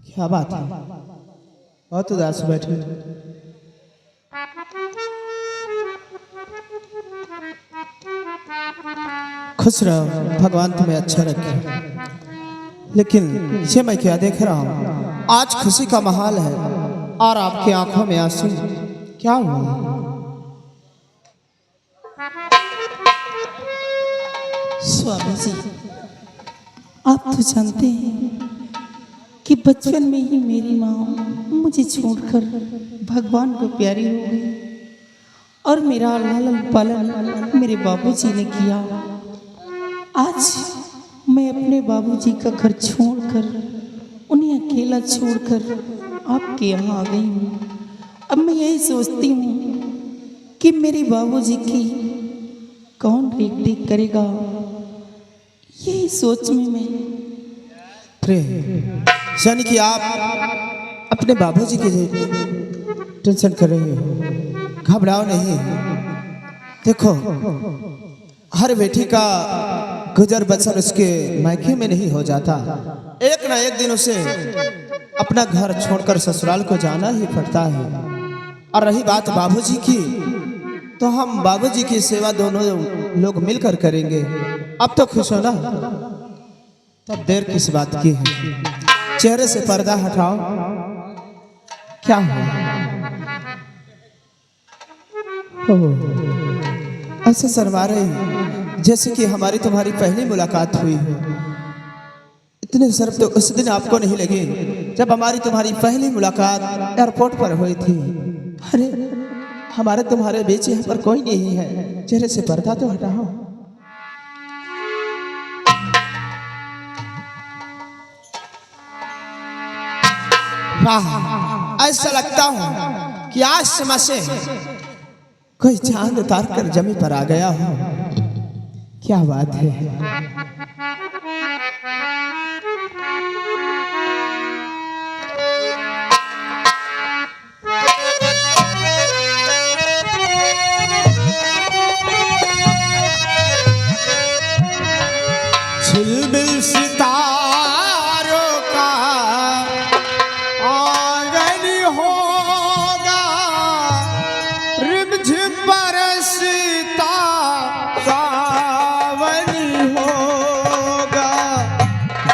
क्या बात है, बहुत उदास बैठे। खुश रहो, भगवान तुम्हें अच्छा रखे। लेकिन ये मैं क्या देख रहा हूँ, आज खुशी का माहौल है और आपकी आंखों में आंसू, क्या हुआ? स्वामी जी, आप तो जानते हैं कि बचपन में ही मेरी माँ मुझे छोड़कर भगवान को प्यारी हो गई और मेरा लालन पालन मेरे बाबूजी ने किया। आज मैं अपने बाबूजी का घर छोड़कर, उन्हें अकेला छोड़कर आपके यहाँ आ गई हूँ। अब मैं यही सोचती हूँ कि मेरे बाबूजी की कौन देख देख करेगा। यही सोच में मैं यानी कि आप अपने बाबूजी की टेंशन कर रही हो। घबराओ नहीं, देखो हर बेटी का गुजर बसर उसके मायके में नहीं हो जाता, एक ना एक दिन उसे अपना घर छोड़कर ससुराल को जाना ही पड़ता है। और रही बात बाबूजी की, तो हम बाबूजी की सेवा दोनों लोग मिलकर करेंगे। अब तो खुश हो ना, तब देर किस बात की है? चेहरे से पर्दा हटाओ, क्या हुआ? ऐसे शर्मा रही जैसे कि हमारी तुम्हारी पहली मुलाकात हुई है। इतने शर्म तो उस दिन आपको नहीं लगी जब हमारी तुम्हारी पहली मुलाकात एयरपोर्ट पर हुई थी। अरे हमारे तुम्हारे बीच यहाँ पर कोई नहीं है, चेहरे से पर्दा तो हटाओ। वाह, ऐसा लगता हूँ कि आज समय से कोई चांद उतार कर जमी पर आ गया हो। क्या बात है? झिलमिल सितारों का आंगन होगा, रिमझिम बरसता सावन होगा।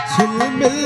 झिलमिल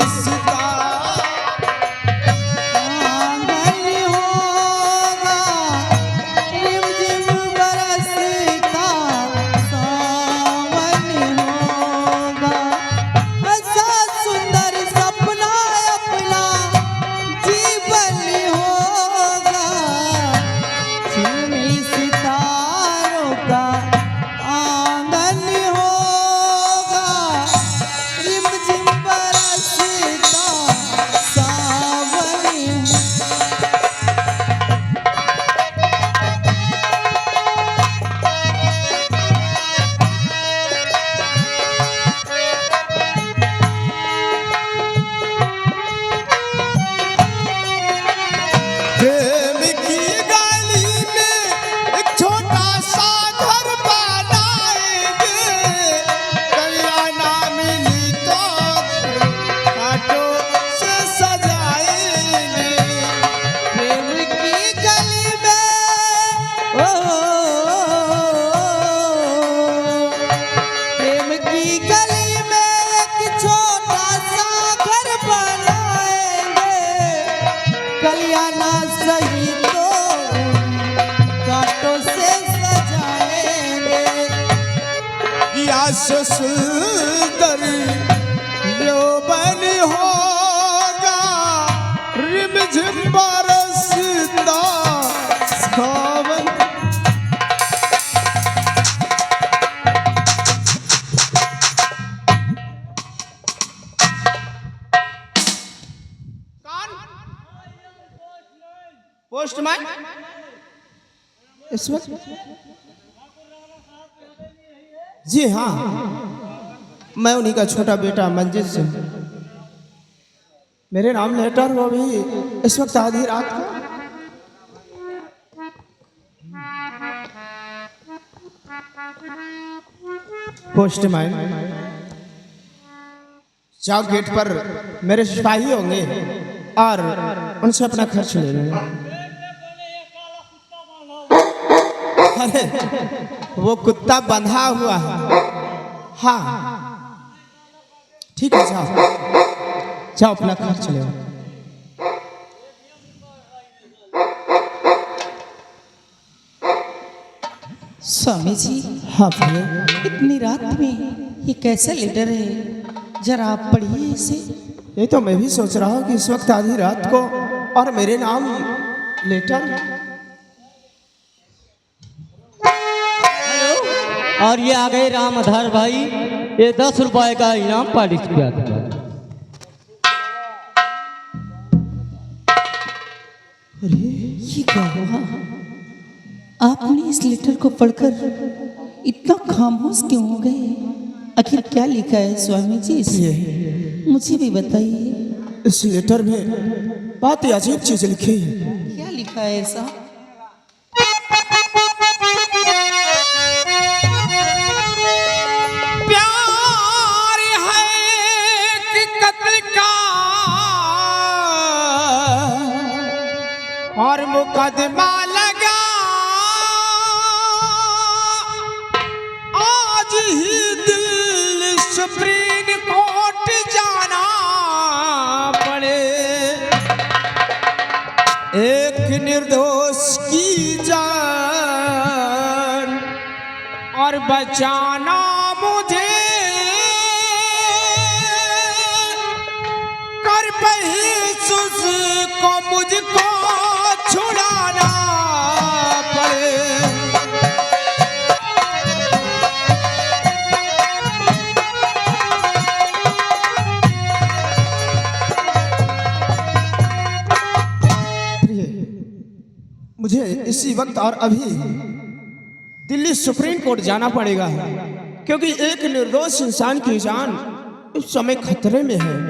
सुंदर यौवन होगा, रिमझिम बरसता सावन। पोस्टमैन इस वक्त? जी हाँ, मैं उन्हीं का छोटा बेटा मंजिल से। मेरे नाम लेटर वो भी इस वक्त आधी रात को। पोस्टमैन जाओ गेट पर मेरे सिपाही होंगे और उनसे अपना खर्च ले लेना। अरे वो कुत्ता बंधा हुआ है। हाँ ठीक है, जाओ जाओ अपना खर्च ले। स्वामी जी, हाँ भैया, इतनी रात में ये कैसा लेटर है, जरा आप पढ़िए इसे। ये तो मैं भी सोच रहा हूँ कि इस वक्त आधी रात को और मेरे नाम लेटर। और ये आ गए रामधर भाई, ये 10 रुपए का इनाम पारित किया था। अरे ये क्या हुआ? आपने इस लेटर को पढ़कर इतना खामोश क्यों हो गए? आखिर क्या लिखा है स्वामी जी इसमें? मुझे भी बताइए। इस लेटर में बहुत ही अजीब चीज लिखी है। क्या लिखा है ऐसा? प्यार है कि कत्ल का और मुकदमा लगा, आज ही दिल सुप्रीम कोर्ट जाना पड़े, एक निर्दोष की जान और बचाना मुझे, कर बहिसुस को मुझको छुड़ाना पड़े। मुझे इसी वक्त और अभी दिल्ली सुप्रीम कोर्ट जाना पड़ेगा, क्योंकि एक निर्दोष इंसान की जान इस समय खतरे में है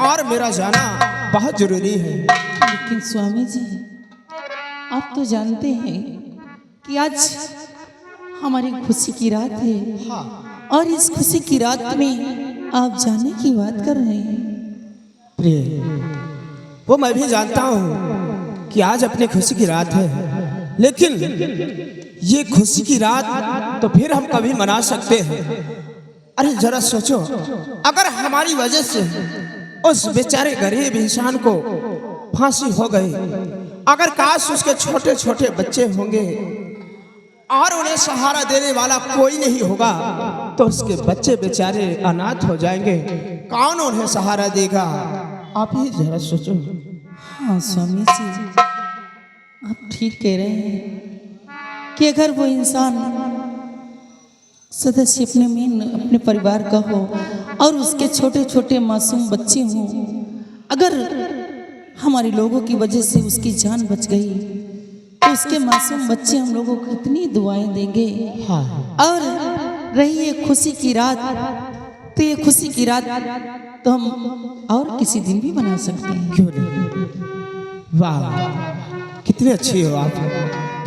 और मेरा जाना बहुत जरूरी है। लेकिन स्वामी जी, आप तो जानते हैं कि आज हमारी खुशी की रात है। हाँ और इस खुशी की रात में आप जाने की बात कर रहे हैं। प्रिय, वो मैं भी जानता हूँ कि आज अपनी खुशी की रात है, लेकिन ये खुशी की रात तो फिर हम कभी मना सकते हैं। अरे जरा सोचो, अगर हमारी वजह से उस बेचारे गरीब इंसान को फांसी हो गई, अगर काश उसके छोटे छोटे बच्चे होंगे और उन्हें सहारा देने वाला कोई नहीं होगा, तो उसके बच्चे बेचारे अनाथ हो जाएंगे, कौन उन्हें सहारा देगा? आप ही जरा सोचो। हाँ स्वामी जी, आप ठीक कह रहे हैं कि अगर वो इंसान सदस्य अपने परिवार का हो और उसके छोटे छोटे मासूम बच्चे हों, अगर हमारे लोगों की वजह से उसकी जान बच गई तो उसके मासूम बच्चे हम लोगों को कितनी दुआएं देंगे। हाँ। और रही ये खुशी की रात, तो ये खुशी की रात तो हम और किसी दिन भी बना सकते हैं। क्यों नहीं? वाह, कितने अच्छी हो आप,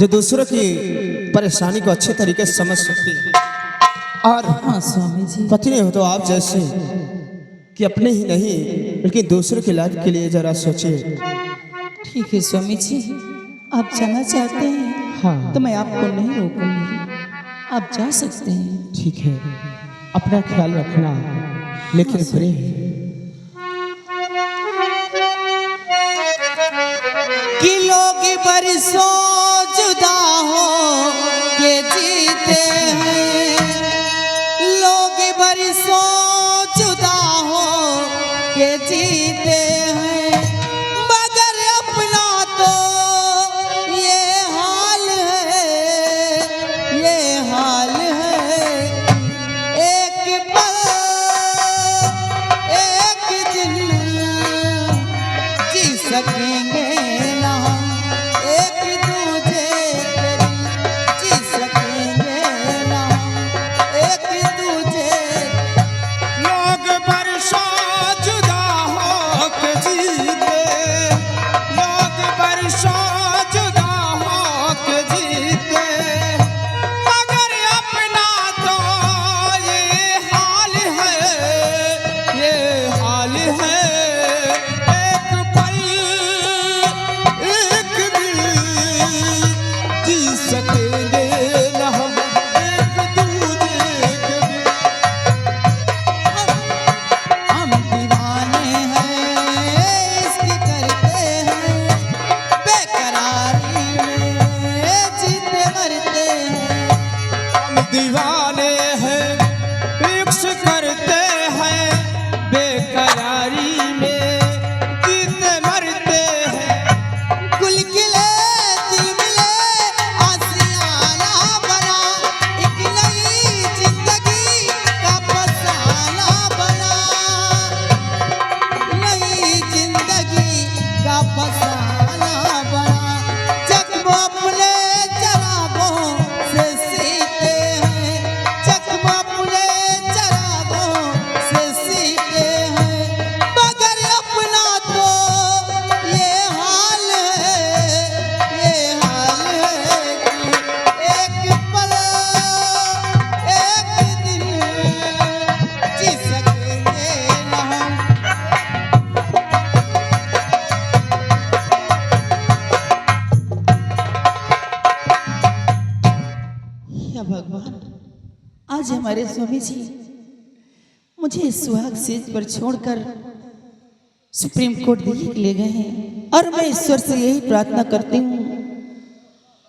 जो दूसरों की परेशानी को अच्छे तरीके से समझ सकती है। और हाँ स्वामी जी, पत्नी हो तो आप जैसे कि अपने ही नहीं बल्कि दूसरों की लाभ के लिए जरा सोचिए। ठीक है स्वामी जी, आप जाना चाहते हैं हाँ। तो मैं आपको नहीं रोकूंगी, आप जा सकते हैं। ठीक है, अपना ख्याल रखना। लेकिन प्रिय, कि लोग बरसों जुदा हो के जीते हैं, लोग बरसों जुदा हो के जीते हैं, मगर अपना तो ये हाल है, ये हाल है। एक पल एक दिन जी सकेंगे ना, एक दूजे जी सकेंगे ना, एक दूजे। लोग बरसों जुदा हो के है एक पल एक दिल जी सकेंगे न हम एक दूजे के बिन। हम दीवाने हैं इसकी करते हैं बेकरारी में जीते मरते हैं। हम दीवाने हैं इश्क करते हैं बेकरारी में जीते मरते हैं। गुल खिले दिल मिले आशियाना बना एक नई जिंदगी का फसाना बना नई जिंदगी का फसाना बना। जख्म अपने चरागों से सीते हैं जख्म अपने चरागों से सीते हैं मगर अपना तो ये हाल है कि एक पल एक दिन जी सकेंगे न हम। या भगवान, आज हमारे स्वामी जी मुझे इस सुहाग सेज पर छोड़कर सुप्रीम कोर्ट दिल्ली के ले गए हैं और मैं ईश्वर से यही प्रार्थना करती हूँ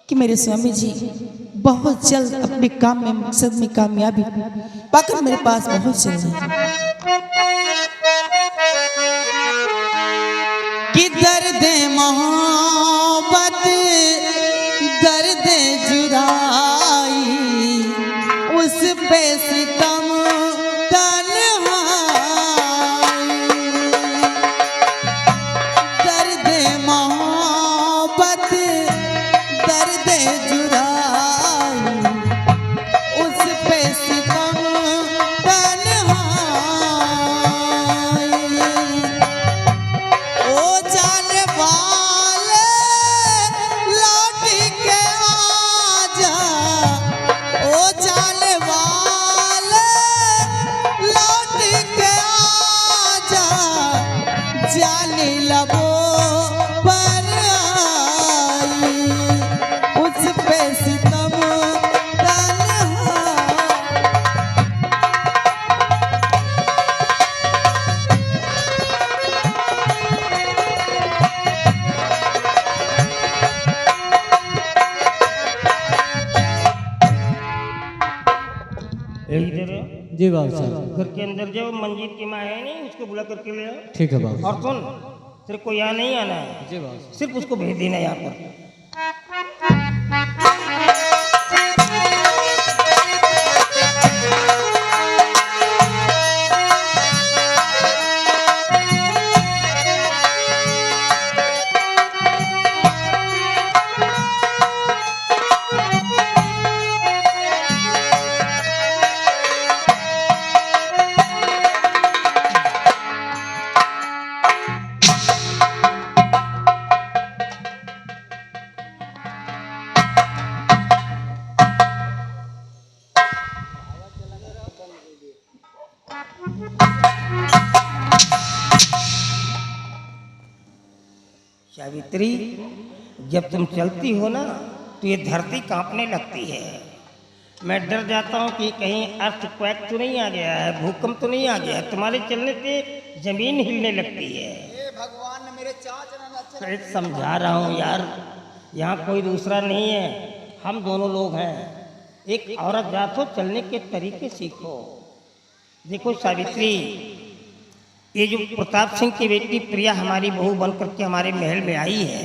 कि मेरे स्वामी जी बहुत जल्द अपने काम में मकसद में कामयाबी पाकर मेरे पास पहुंच जाए। कि दर्द मोहब्बत दर्द जुदाई उस पे सितम तन्हाई दर्द मोहब्बत दर्द जुदाई उस पे सितम तन्हाई। ओ जाने वाले लौट के आजा ओ जाने वाले लौट के आजा जाने लबों पर आई उस पे सितम तन्हाई। इधर जी बाबू साहब। घर के अंदर जो मंजीत की माँ है नहीं उसको बुला करके ले आओ। ठीक है बाबू और सुन सिर्फ को यहाँ नहीं आना है, जी बाबू साहब। सिर्फ उसको भेज देना यहाँ पर। सावित्री, जब तुम चलती हो ना तो ये धरती कांपने लगती है। मैं डर जाता हूँ कि कहीं अर्थक्वेक तो नहीं आ गया है, भूकंप तो नहीं आ गया है। तुम्हारे चलने से जमीन हिलने लगती है। भगवान ने मेरे चाचा अरे समझा रहा हूँ यार, यहाँ कोई दूसरा नहीं है, हम दोनों लोग हैं। एक औरत जात हो, चलने के तरीके सीखो। देखो सावित्री, ये जो प्रताप सिंह की बेटी प्रिया हमारी बहू बन करके हमारे महल में आई है,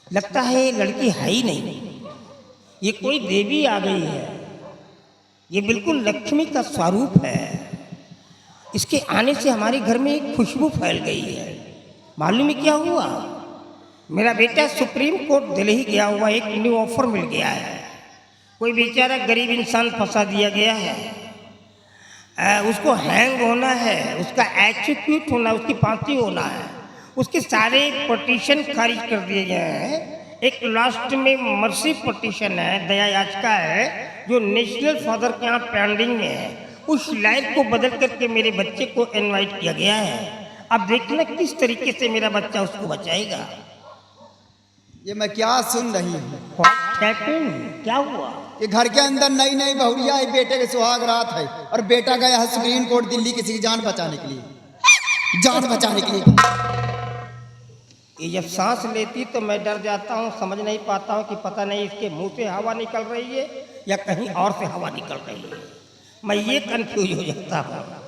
लगता है ये लड़की है ही नहीं, ये कोई देवी आ गई है। ये बिल्कुल लक्ष्मी का स्वरूप है। इसके आने से हमारे घर में एक खुशबू फैल गई है। मालूम है क्या हुआ? मेरा बेटा सुप्रीम कोर्ट दिल्ली गया हुआ, एक न्यू ऑफर मिल गया है। कोई बेचारा गरीब इंसान फंसा दिया गया है, उसको हैंग होना है, उसका एक्सिक्यूट होना, उसकी फांसी होना है। उसके सारे पटिशन खारिज कर दिए गए हैं। एक लास्ट में मर्सी पटिशन है, दया याचिका है, जो नेशनल फादर के यहाँ पेंडिंग में है। उस लाइन को बदल करके मेरे बच्चे को इनवाइट किया गया है। अब देखना किस तरीके से मेरा बच्चा उसको बचाएगा। ये मैं क्या सुन रही हूँ कैप्टन क्या हुआ? कि घर के अंदर नई नई बहुरिया है, बेटे के सुहाग रात है और बेटा गया है सुप्रीम कोर्ट दिल्ली किसी की जान बचाने के लिए, जान बचाने के लिए। ये जब सांस लेती तो मैं डर जाता हूँ, समझ नहीं पाता हूँ कि पता नहीं इसके मुंह से हवा निकल रही है या कहीं और से हवा निकल रही है। मैं ये कंफ्यूज हो जाता हूँ।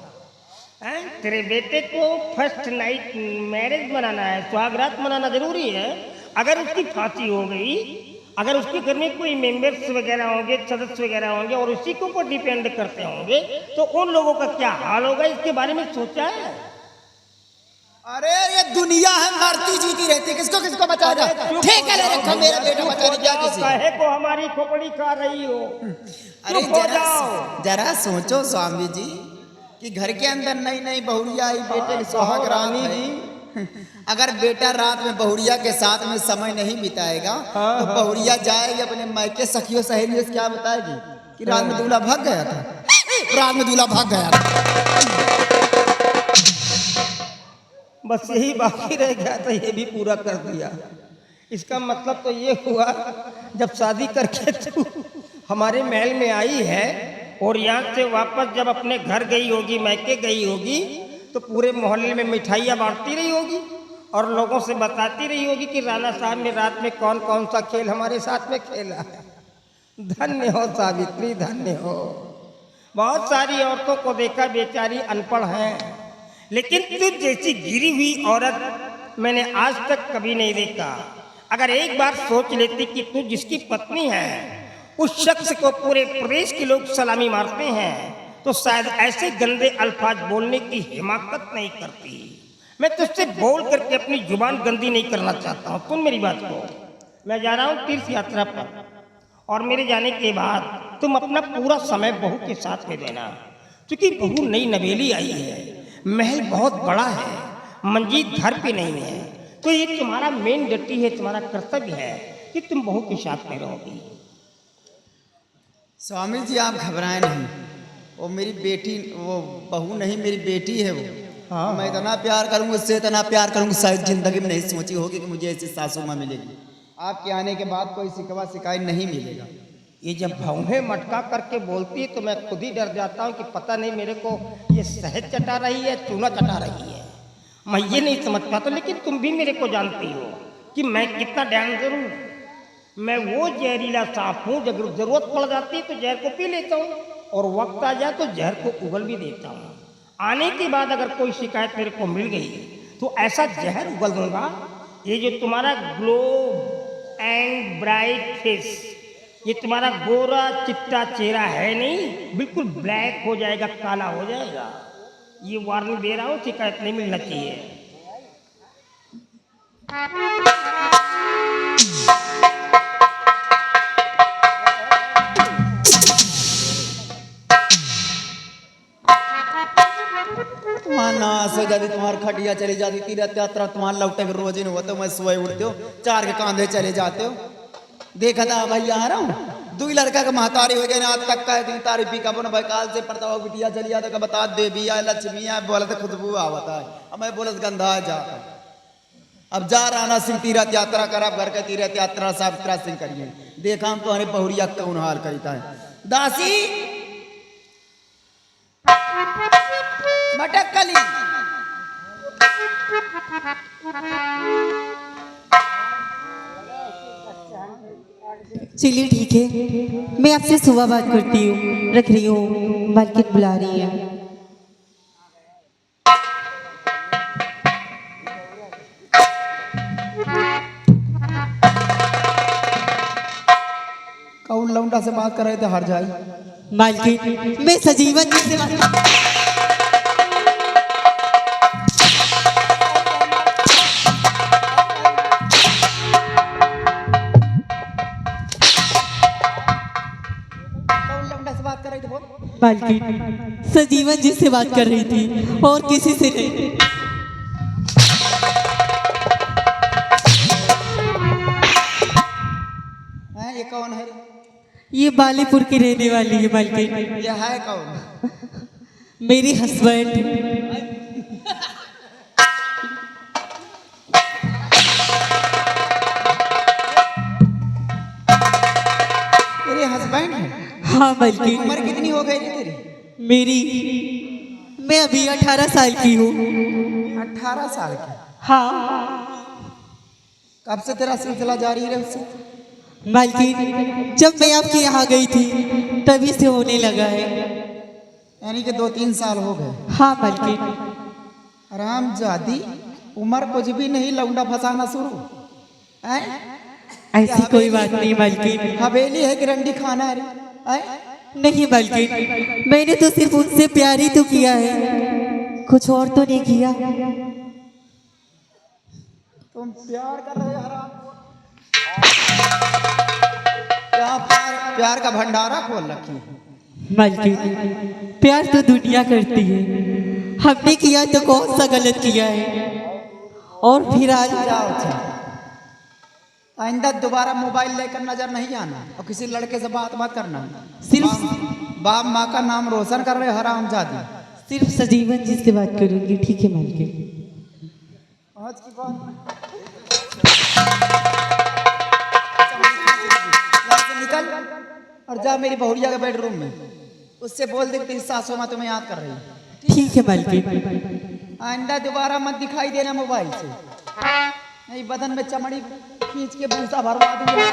तेरे बेटे को फर्स्ट नाइट मैरिज मनाना है, सुहागरात मनाना जरूरी है। अगर उसकी फांसी हो गई, अगर उसके घर में कोई मेंबर्स वगैरह होंगे, सदस्य वगैरह होंगे और उसी के ऊपर डिपेंड करते होंगे तो उन लोगों का क्या हाल होगा, इसके बारे में सोचा है? अरे ये दुनिया है, मरती जीती रहती, किसको किसको बचाएगा? ठीक है, ले रखा मेरा बेटा बचाने क्या किसी काहे को हमारी खोपड़ी खा रही हो? अरे जरा सोचो स्वामी जी कि घर के अंदर नई नई बहुरिया आई, बेटे की सुहाग रात है। अगर बेटा रात में बहुरिया के साथ में समय नहीं बिताएगा तो बहुरिया जाएगी अपने मायके सखियों सहेलियों से क्या बताएगी कि रात में दूल्हा भाग गया था, रात में दूल्हा भाग गया था। बस यही बाकी रह गया था, ये भी पूरा कर दिया। इसका मतलब तो ये हुआ जब शादी करके तू हमारे महल में आई है और यहाँ से वापस जब अपने घर गई होगी, मैके गई होगी, तो पूरे मोहल्ले में मिठाइयाँ बांटती रही होगी और लोगों से बताती रही होगी कि राणा साहब ने रात में कौन कौन सा खेल हमारे साथ में खेला है। धन्य हो सावित्री, धन्य हो। बहुत सारी औरतों को देखा बेचारी अनपढ़ हैं, लेकिन तुझ जैसी गिरी हुई औरत मैंने आज तक कभी नहीं देखा। अगर एक बार सोच लेती कि तू जिसकी पत्नी है उस शख्स को पूरे प्रदेश के लोग सलामी मारते हैं तो शायद ऐसे गंदे अल्फाज बोलने की हिमाकत नहीं करती। मैं तुझसे बोल करके अपनी जुबान गंदी नहीं करना चाहता हूँ। सुन मेरी बात को, मैं जा रहा हूँ तीर्थ यात्रा पर और मेरे जाने के बाद तुम अपना पूरा समय बहू के साथ में देना, क्योंकि बहू नई नवेली आई है, महल बहुत बड़ा है, मंजीत घर पे नहीं है, तो ये तुम्हारा मेन ड्यूटी है, तुम्हारा कर्तव्य है कि तुम बहू के साथ में रहोगी। स्वामी जी आप घबराएं नहीं, वो मेरी बेटी, वो बहू नहीं मेरी बेटी है वो। हाँ, मैं इतना प्यार करूँगा उससे, इतना प्यार करूँगा शायद जिंदगी में नहीं सोची होगी कि मुझे ऐसी सासू माँ मिलेगी। आपके आने के बाद कोई शिकवा शिकायत नहीं मिलेगा। ये जब भौहें मटका करके बोलती है तो मैं खुद ही डर जाता हूँ कि पता नहीं मेरे को ये शहद चटा रही है, चूना चटा रही है। मैं ये नहीं समझ पाता, लेकिन तुम भी मेरे को जानती हो कि मैं कितना डेंजर हूँ। मैं वो जहरीला सांप हूँ, जब जरूरत पड़ जाती है तो जहर को पी लेता हूँ और वक्त आ जाए तो जहर को उगल भी देता हूँ। आने के बाद अगर कोई शिकायत मेरे को मिल गई तो ऐसा जहर उगल दूंगा, ये जो तुम्हारा ग्लो एंड ब्राइट फेस, ये तुम्हारा गोरा चिट्टा चेहरा है नहीं, बिल्कुल ब्लैक हो जाएगा, काला हो जाएगा। ये वार्निंग दे रहा हूँ, शिकायत नहीं मिलना चाहिए। से यदि तुम्हारी खटिया चली जाती, तीर्थ यात्रा तुम्हारा लौटे के रोज ही नहीं होते, मैं सुबह उठते हो चार के कांधे चले जाते हो। देखा था भाई यहाँ रहा हूँ, दो लड़का का महतारी हो गया, आज तक का है तारी पी का भाई काल से पड़ता हो बिटिया चली जाता का बता देवी आए लक्ष्मी आए, बोला था खुशबू आवता है, अब मैं बोला गंधा जाता। अब जा राणा सिंह तीर्थ यात्रा कर, अब घर का तीर्थ यात्रा सावित्रा सिंह करिए। देखा हम तो हमारे बहुरिया कौन हाल करता है। दासी मटक कली चलिए ठीक है, मैं आपसे सुबह बात करती हूँ, रख रही हूँ, मार्केट बुला रही है। कौन लौंडा से बात कर रहे थे हर जाई? मालकिन मैं सजीवन जी से बात। मालकिन सजीवन जी से बात कर रही थी और किसी से नहीं। ये कौन है? ये बालीपुर की रहने वाली है मालकिन। ये है कौन? मेरी हस्बैंड। हाँ मालकिन। उम्र कितनी हो गई रे तेरी? मेरी मैं अभी 18 साल की हूँ। 18 साल की। हाँ कब से तेरा सिलसिला जारी है उससे? मालकिन, जब मैं आपके यहाँ गई थी तभी से होने लगा है। यानी कि 2-3 साल हो गए। हाँ मालकिन। आराम जादी, उम्र कुछ भी नहीं, लौंडा फंसाना शुरू हैं? ऐसी कोई बात नहीं मालकिन। हवेली है कि रंडी खाना है रे? हैं? नहीं मालकिन, मैंने तो सिर्फ उनसे प्यार ही तो किया है, कुछ और तो नहीं किया। तुम प्यार कर रहे हो हराम? क्या प्यार का भंडारा खोल रखी है? मालकिन, प्यार तो दुनिया करती है, हमने किया तो कौन सा गलत किया है। और फिर आज जाओ अच्छा। आइंदा दोबारा मोबाइल लेकर नजर नहीं आना और किसी लड़के से बात मत करना। सिर्फ बाप माँ का नाम रोशन कर रहे हो हराम जादी। सिर्फ सजीवन जी से बात करूंगी, ठीक है मालकिन? आज की बात निकल और जा मेरी बहुरिया के बेडरूम में, उससे बोल दे कि सासू माँ तुम्हें याद कर रही है। ठीक है मालकिन। आइंदा दोबारा मत दिखाई देना मोबाइल से, नहीं बदन में चमड़ी खींच के भूसा भरवा दूंगा।